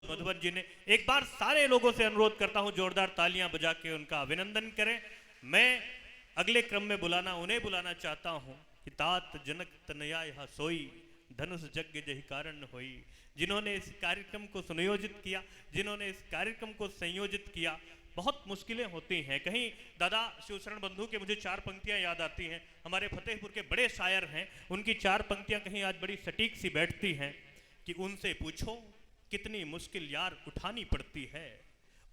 मधुबन जी ने। एक बार सारे लोगों से अनुरोध करता हूं जोरदार तालियां बजा के उनका अभिनंदन करें। मैं अगले क्रम में उन्हें बुलाना चाहता हूं कि तात जनक तनया यह सोई धनुष यज्ञ जहि कारण होई, जिन्होंने इस कार्यक्रम को सुनियोजित किया, जिन्होंने इस कार्यक्रम को संयोजित किया। बहुत मुश्किलें होती हैं। कहीं दादा शिवशरण बंधु के मुझे 4 पंक्तियां याद आती हैं, हमारे फतेहपुर के बड़े शायर हैं, उनकी 4 पंक्तियां कहीं आज बड़ी सटीक सी बैठती हैं कि उनसे पूछो कितनी मुश्किल यार उठानी पड़ती है,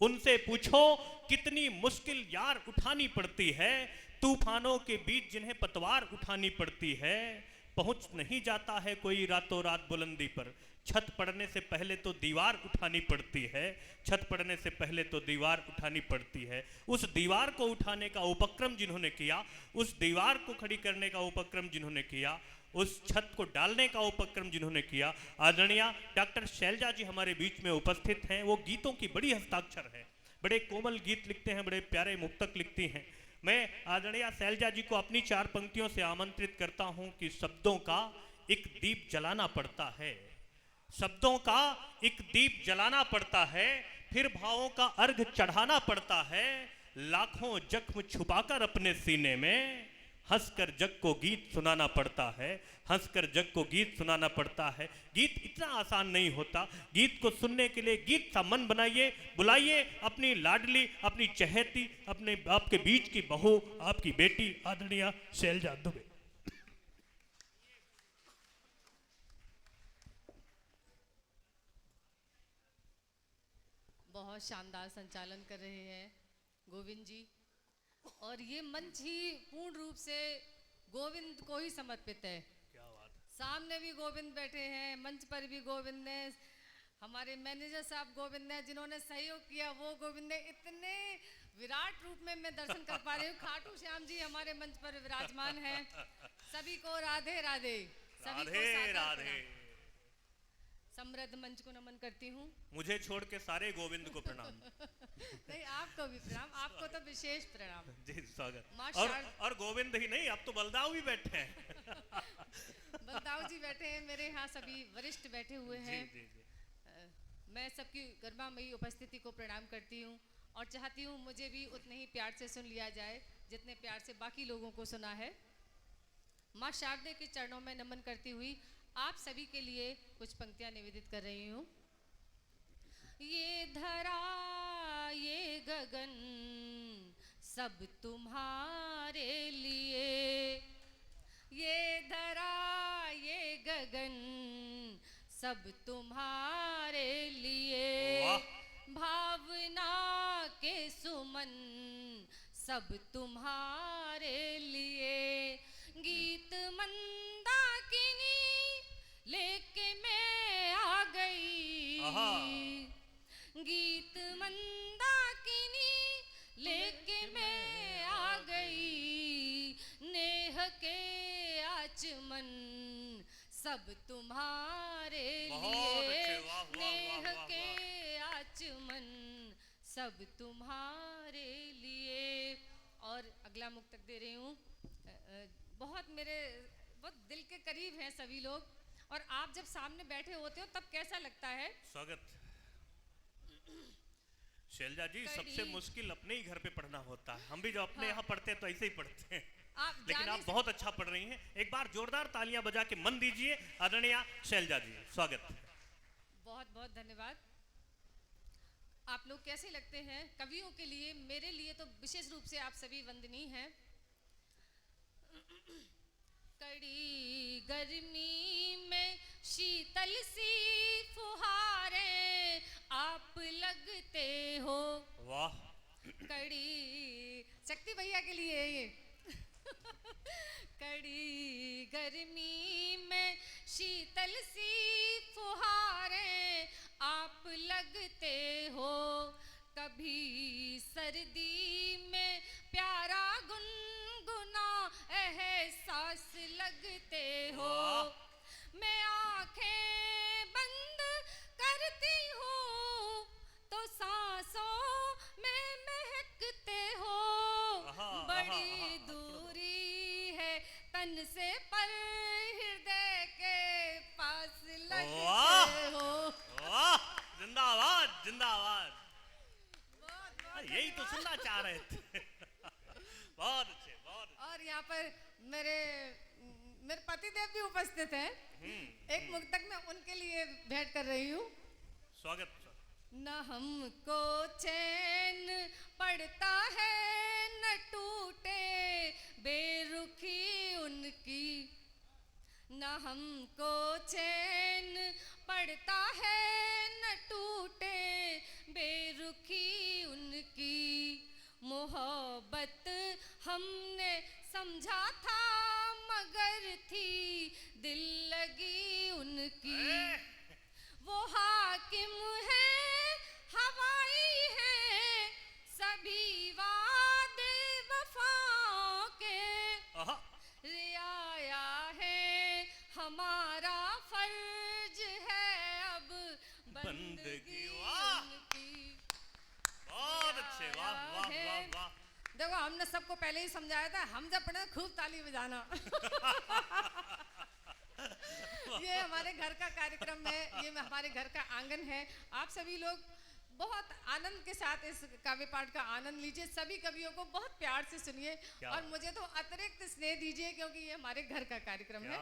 उनसे पूछो कितनी मुश्किल यार उठानी पड़ती है, तूफानों के बीच जिन्हें पतवार उठानी पड़ती है, पहुंच नहीं जाता है कोई रातों रात बुलंदी पर, छत पड़ने से पहले तो दीवार उठानी पड़ती है, छत पड़ने से पहले तो दीवार उठानी पड़ती है। उस दीवार को उठाने का उपक्रम जिन्होंने किया, उस दीवार को खड़ी करने का उपक्रम जिन्होंने किया, उस छत को डालने का उपक्रम जिन्होंने किया, आदरणीय डॉक्टर शैलजा जी हमारे बीच में उपस्थित हैं। वो गीतों की बड़ी हस्ताक्षर है, बड़े कोमल गीत लिखते हैं, बड़े प्यारे मुक्तक लिखती हैं। मैं आदरणीय शैलजा जी को अपनी 4 पंक्तियों से आमंत्रित करता हूं कि शब्दों का एक दीप जलाना पड़ता है, शब्दों का एक दीप जलाना पड़ता है, फिर भावों का अर्घ चढ़ाना पड़ता है, लाखों जख्म छुपाकर अपने सीने में हंसकर जग को गीत सुनाना पड़ता है, हंसकर जग को गीत सुनाना पड़ता है। गीत इतना आसान नहीं होता। गीत को सुनने के लिए गीत सा मन बनाइए, बुलाइए अपनी लाडली, अपनी चहेती, अपने आपके बीच की बहू, आपकी बेटी आदरणीय शैलजा दुबे। बहुत शानदार संचालन कर रहे हैं गोविंद जी, और ये मंच ही पूर्ण रूप से गोविंद को ही समर्पित है। क्या बात। सामने भी गोविंद बैठे हैं, मंच पर भी गोविंद ने, हमारे मैनेजर साहब गोविंद ने, जिन्होंने सहयोग किया वो गोविंद ने। इतने विराट रूप में मैं दर्शन कर पा रही हूँ। खाटू श्याम जी हमारे मंच पर विराजमान हैं। सभी को राधे राधे, सभी को राधे राधे। समृद्ध मंच को नमन करती हूँ। मुझे छोड़ के सारे गोविंद को प्रणाम। नहीं, आपको भी प्रणाम, आपको तो विशेष प्रणाम जी, स्वागत। मां और गोविंद ही नहीं, अब तो बलदाऊ भी बैठे हैं। बलदाऊ जी बैठे हैं, मेरे यहाँ सभी वरिष्ठ बैठे हुए हैं। जी, जी, जी। मैं सबकी गरिमामयी उपस्थिति को प्रणाम करती हूँ और चाहती हूँ मुझे भी उतने ही प्यार से सुन लिया जाए जितने प्यार से बाकी लोगों को सुना है। माँ शारदे के चरणों में नमन करती हुई आप सभी के लिए कुछ पंक्तियां निवेदित कर रही हूँ। ये धरा ये गगन सब तुम्हारे लिए, ये धरा ये गगन सब तुम्हारे लिए, भावना के सुमन सब तुम्हारे लिए, गीत मंदाकिनी लेके मैं आ गई, गीत मंदाकिनी लेके मैं आ गई, नेह के आचमन सब तुम्हारे लिए, नेह के आचमन सब तुम्हारे लिए। और अगला मुक्तक दे रही हूँ। बहुत मेरे बहुत दिल के करीब हैं सभी लोग, और आप जब सामने बैठे होते हो तब कैसा लगता है। स्वागत। शैलजा जी, सबसे मुश्किल अपने ही घर पे पढ़ना होता है। हम भी जो अपने यहाँ पढ़ते हैं तो ऐसे ही पढ़ते हैं, लेकिन आप बहुत अच्छा पढ़ रही हैं। एक बार जोरदार तालियां बजा के मन दीजिए आदरणीय शैलजा जी, स्वागत। बहुत बहुत धन्यवाद। आप लोग कैसे लगते हैं? कवियों के लिए, मेरे लिए तो विशेष रूप से आप सभी वंदनीय हैं। कड़ी गर्मी में शीतल सी फुहारें आप लगते हो। वाह। कड़ी शक्ति भैया के लिए है ये। कड़ी गर्मी में शीतल सी फुहारें आप लगते हो, कभी सर्दी में प्यारा गुनगुना एहसास लगते हो। मैं आंखें बंद करती हूँ तो सांसों में महकते हो, बड़ी दूरी है तन से पर हृदय के पास लगते हो। जिंदाबाद। पतिदेव भी उपस्थित हैं। एक मुक्तक में उनके लिए भेंट कर रही हूँ। स्वागत। न हमको चैन पड़ता है न टूटे बेरुखी उनकी, न हमको चैन पड़ता है न टूटे बेरुखी उनकी। मोहब्बत हमने समझा था मगर थी दिल लगी उनकी। वो हाकिम है हवाई है सभी वादे वफाओं के। रियाया है हमारा फर्ज है अब बंदगी उनकी। बहुत अच्छे, वाह वाह वाह वाह। देखो हमने सबको पहले ही समझाया था, हम जब पढ़े खूब ताली बजाना। ये हमारे घर का कार्यक्रम है, ये हमारे घर का आंगन है। आप सभी लोग बहुत आनंद के साथ इस काव्य पाठ का आनंद लीजिए। सभी कवियों को बहुत प्यार से सुनिए और मुझे तो अतिरिक्त स्नेह दीजिए क्योंकि ये हमारे घर का कार्यक्रम है।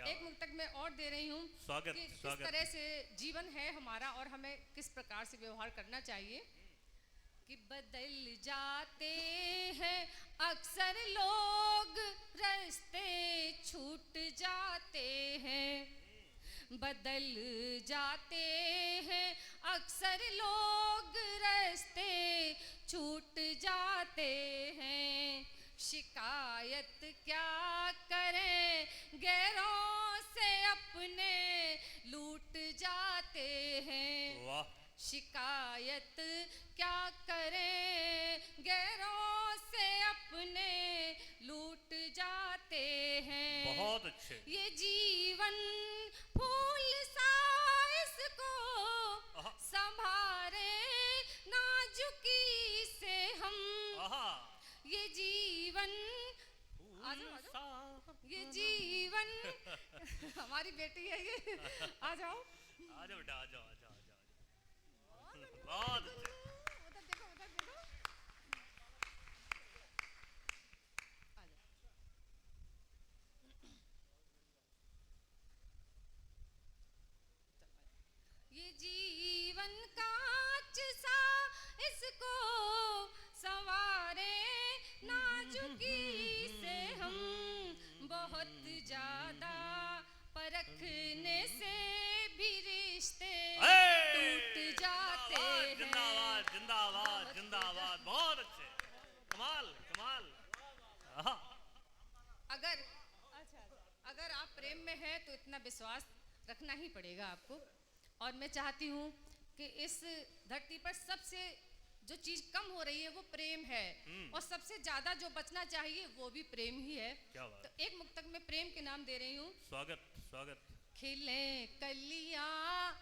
एक मुक्तक मैं और दे रही हूँ कि किस तरह से जीवन है हमारा और हमें किस प्रकार से व्यवहार करना चाहिए। कि बदल जाते हैं अक्सर लोग रास्ते छूट जाते हैं। बदल जाते हैं अक्सर लोग रास्ते छूट जाते हैं। शिकायत क्या करें गैरों से अपने लूट जाते हैं। वाह। शिकायत क्या करें गैरों से अपने लूट जाते हैं। बहुत अच्छे। ये जीवन फूल सा इसको संभारे नाजुकी से हम। ये जीवन ये जीवन हमारी बेटी है ये। आ जाओ बेटा, आ जाओ। बहुत अच्छे। उधर देखो ये जीवन कांच सा इसको संवारे नाजुकी से हम। बहुत ज्यादा परखने से भी रिश्ते टूट जाते हैं। जिंदाबाद जिंदाबाद जिंदाबाद। बहुत अच्छे, कमाल कमाल। अगर आप प्रेम में हैं तो इतना विश्वास रखना ही पड़ेगा आपको। और मैं चाहती हूँ कि इस धरती पर सबसे जो चीज कम हो रही है वो प्रेम है और सबसे ज्यादा जो बचना चाहिए वो भी प्रेम ही है। क्या बात। तो एक मुक्तक में प्रेम के नाम दे रही हूँ। स्वागत स्वागत। खिले कलियां,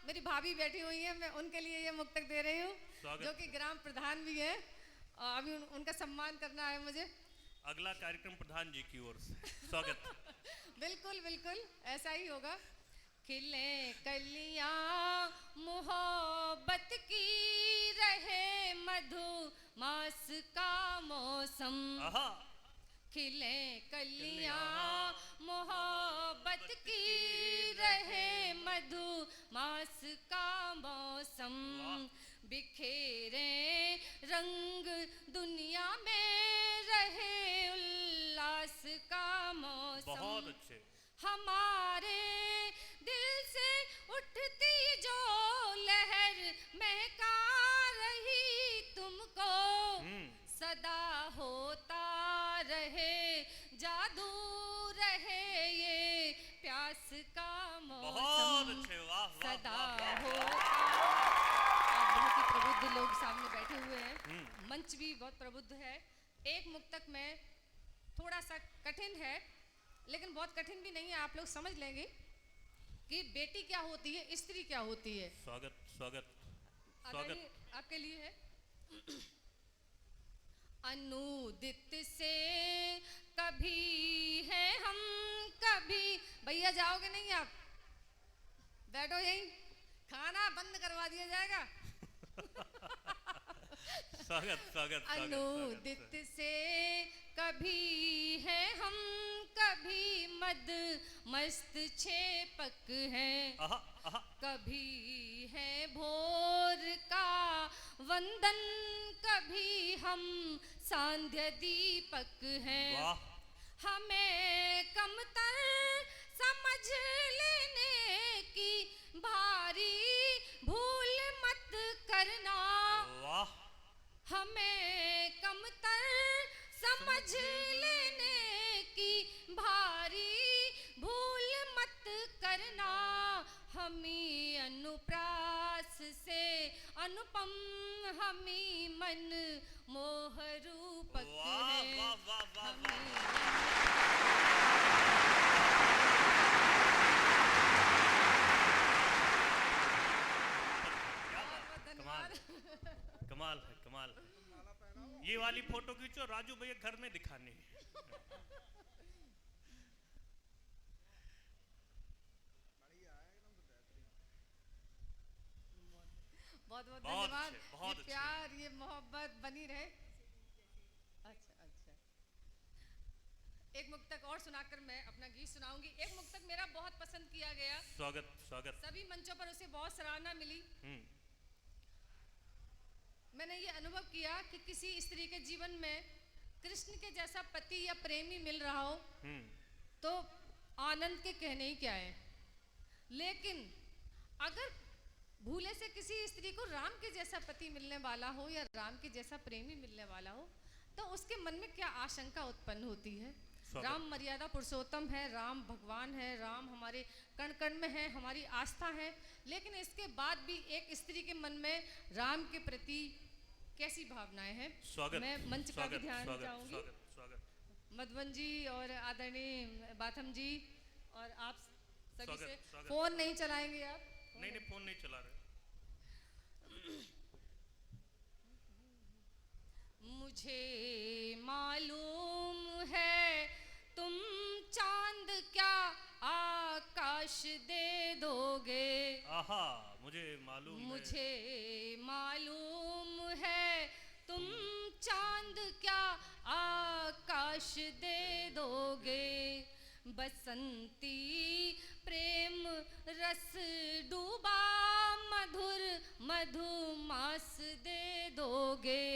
मेरी भाभी बैठी हुई है, मैं उनके लिए ये मुक्तक दे रही हूँ जो कि ग्राम प्रधान भी है। अभी उनका सम्मान करना है मुझे। अगला कार्यक्रम प्रधान जी की ओर से। स्वागत। बिल्कुल बिल्कुल ऐसा ही होगा। खिले कलियां मोहब्बत की रहे मधुमास का मौसम। खिले कलियां मोहब्बत की रहे मधुमास का मौसम। बिखेरे रंग दुनिया में रहे उल्लास का मौसम। बहुत अच्छे। हमारे दिल से उठती जो लहर महका रही तुमको सदा होता रहे जादू रहे ये प्यास का मौसम। बहुत अच्छे, वाह सदा होता। बहुत ही प्रबुद्ध लोग सामने बैठे हुए हैं, मंच भी बहुत प्रबुद्ध है। एक मुक्तक में थोड़ा सा कठिन है लेकिन बहुत कठिन भी नहीं है, आप लोग समझ लेंगे कि बेटी क्या होती है, स्त्री क्या होती है। स्वागत स्वागत स्वागत। आपके लिए है। अनुदित से कभी है हम कभी। भैया जाओगे नहीं आप, बैठो यहीं, खाना बंद करवा दिया जाएगा। स्वागत स्वागत। अनुदित से कभी है हम कभी मद मस्त छेपक हैं, आहा आहा कभी है भोर का वंदन, कभी हम सांध्य दीपक हैं। वाह हमें कमतर समझ लेने की भारी भूल मत करना, वाह हमें कमतर समझ लेने की भारी भूल मत करना। हमी अनुप्रास से अनुपम, हमी मन मोह रूपक वाह है। वाह वाह वाह वाह क्या बात है, कमाल कमाल है कमाल है। ये वाली फोटो खींचो, राजू भैया घर में दिखानी है। बहुत बहुत बहुत धन्यवाद। अच्छे, बहुत ये अच्छे। प्यार ये मोहब्बत बनी रहे। अच्छा अच्छा, एक मुक्तक और सुनाकर मैं अपना गीत सुनाऊंगी। एक मुक्तक मेरा बहुत पसंद किया गया, स्वागत स्वागत। सभी मंचों पर उसे बहुत सराहना मिली। मैंने ये अनुभव किया कि किसी स्त्री के जीवन में कृष्ण के जैसा पति या प्रेमी मिल रहा हो तो आनंद के कहने ही क्या है, लेकिन अगर भूले से किसी स्त्री को राम के जैसा पति मिलने वाला हो या राम के जैसा प्रेमी मिलने वाला हो तो उसके मन में क्या आशंका उत्पन्न होती है। राम मर्यादा पुरुषोत्तम है, राम भगवान है, राम हमारे कण कण में है, हमारी आस्था है, लेकिन इसके बाद भी एक स्त्री के मन में राम के प्रति कैसी भावनाएं हैं। स्वागत मैं मंच का भी ध्यान स्वागत चाहूंगी। स्वागत स्वागत। मधुवन जी और आदरणीय बाथम जी और आप सभी स्वागत, से स्वागत। फोन नहीं चलाएंगे आप? नहीं नहीं फोन नहीं चला रहे। मुझे मालूम है तुम चांद क्या आकाश दे दोगे, आहा मुझे मालूम मुझे मालूम है तुम चांद क्या आकाश दे दोगे। बसंती प्रेम रस डूबा मधुर मधुमास दे दोगे।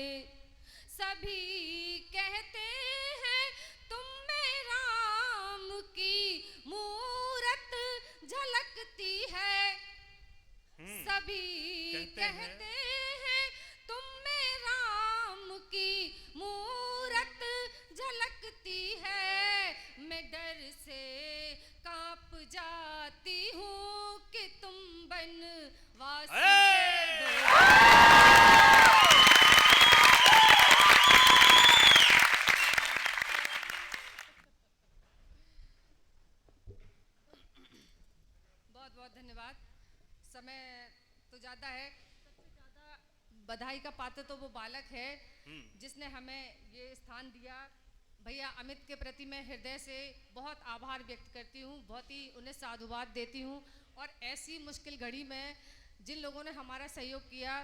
सभी कहते हैं तुम में राम की मूरत झलकती है, सभी कहते हैं तुम में राम की मूरत झलकती है। मैं डर से कांप जाती हूँ कि तुम बनवासी दे दो। बहुत बहुत धन्यवाद। समय तो ज़्यादा है, सबसे ज़्यादा बधाई का पात्र तो वो बालक है जिसने हमें ये स्थान दिया। भैया अमित के प्रति मैं हृदय से बहुत आभार व्यक्त करती हूँ, बहुत ही उन्हें साधुवाद देती हूँ। और ऐसी मुश्किल घड़ी में जिन लोगों ने हमारा सहयोग किया,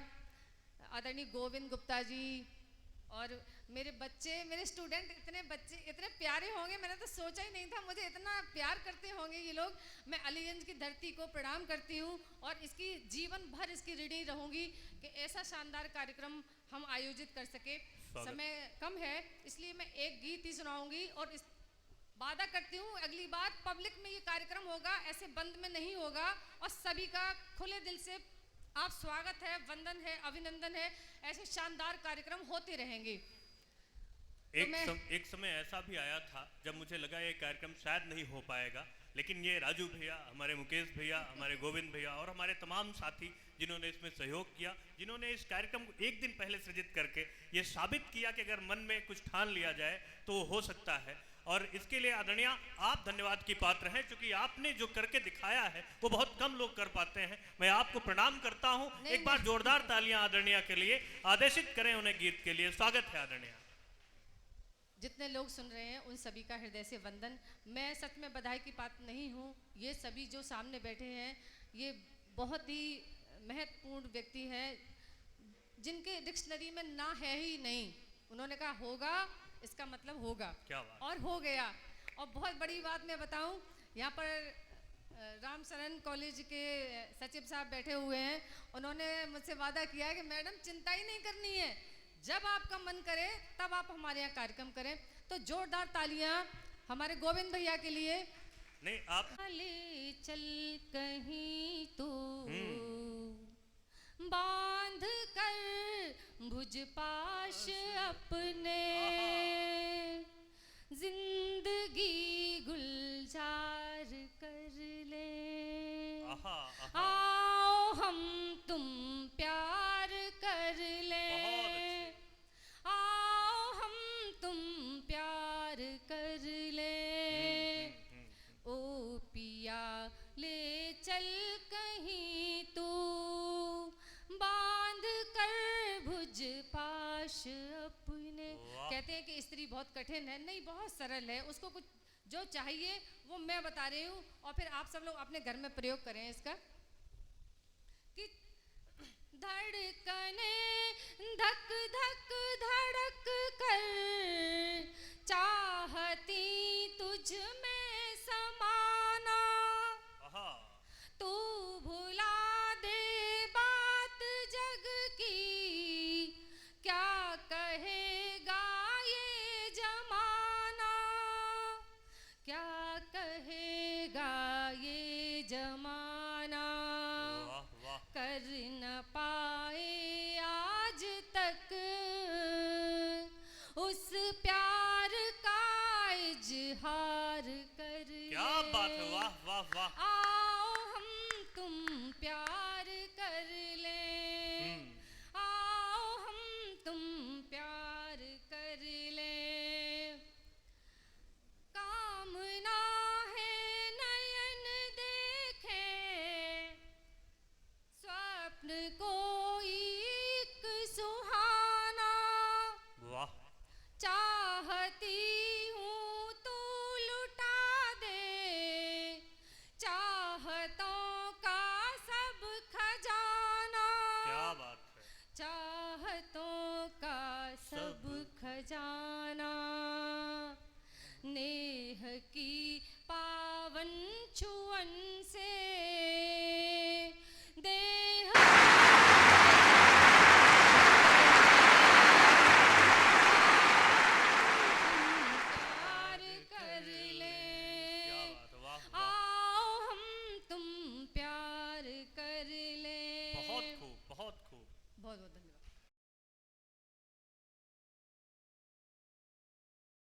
आदरणीय गोविंद गुप्ता जी और मेरे बच्चे, मेरे स्टूडेंट, इतने बच्चे इतने प्यारे होंगे, मैंने तो सोचा ही नहीं था मुझे इतना प्यार करते होंगे ये लोग। मैं अलीगंज की धरती को प्रणाम करती हूँ और इसकी जीवन भर इसकी ऋणी रहूँगी कि ऐसा शानदार कार्यक्रम हम आयोजित कर सके। समय कम है इसलिए मैं एक गीत ही सुनाऊंगी और इस वादा करती हूँ अगली बार पब्लिक में ये कार्यक्रम होगा, ऐसे बंद में नहीं होगा और सभी का खुले दिल से आप स्वागत है, वंदन है, अभिनंदन है। ऐसे शानदार कार्यक्रम होते रहेंगे। एक समय ऐसा भी आया था जब मुझे लगा ये कार्यक्रम शायद नहीं हो पाएगा, लेकिन ये राजू भैया, हमारे मुकेश भैया, हमारे गोविंद भैया और हमारे तमाम साथी जिन्होंने इसमें सहयोग किया, जिन्होंने इस कार्यक्रम को एक दिन पहले सृजित करके ये साबित किया कि अगर मन में कुछ ठान लिया जाए तो हो सकता है। और इसके लिए आदरणीय आप धन्यवाद की पात्र हैं, क्योंकि आपने जो करके दिखाया है वो बहुत कम लोग कर पाते हैं। मैं आपको प्रणाम करता हूं। एक बार जोरदार तालियां आदरणीय के लिए आदेशित करें उन्हें गीत के लिए। स्वागत है आदरणीय। जितने लोग सुन रहे हैं उन सभी का हृदय से वंदन। मैं सच में बधाई की पात्र नहीं हूँ। ये सभी जो सामने बैठे हैं ये बहुत ही महत्वपूर्ण व्यक्ति हैं जिनके डिक्शनरी में ना है ही नहीं। उन्होंने कहा होगा इसका मतलब होगा। क्या बात। और हो गया। और बहुत बड़ी बात मैं बताऊं, यहाँ पर राम शरण कॉलेज के सचिव साहब बैठे हुए हैं। उन्होंने मुझसे वादा किया है कि मैडम चिंता ही नहीं करनी है, जब आपका मन करे तब आप हमारे यहाँ कार्यक्रम करें। तो जोरदार तालियां हमारे गोविंद भैया के लिए। नहीं आप ले चल कहीं तो बांध कर भुज पाश अपने, जिंदगी गुलजार कर ले। आओ हम तुम प्यार कर ले, आओ हम तुम प्यार कर ले। ओ पिया ले चल कहीं तू बांध कर भुज पाश अपने। कहते हैं कि स्त्री बहुत कठिन है, नहीं बहुत सरल है। उसको कुछ जो चाहिए वो मैं बता रही हूँ, और फिर आप सब लोग अपने घर में प्रयोग करें इसका। कि धड़कने धक धक धड़क कर चाहती तुझ में समाना, तू भुला दे बात जग की, क्या कहेगा ये जमाना, क्या कहेगा ये जमाना। कर न पाए आज तक उस प्यार का इजहार कर ले। क्या बात है, वाह वाह वाह। आओ हम तुम प्यार कर ले, आओ हम तुम प्यार कर ले। कामना है नयन देखे, स्वप्न कोई एक सुहाना, वाह। चाहती हूँ तू लुटा दे चाहतों का सब खजाना। क्या बात है। चाहतों का सब खजाना, नेह की पावन छुअन से देह प्यार कर ले। क्या बात है, वाह वाह। आओ हम तुम प्यार कर ले। बहुत खूब बहुत खूब। बहुत बहुत धन्यवाद।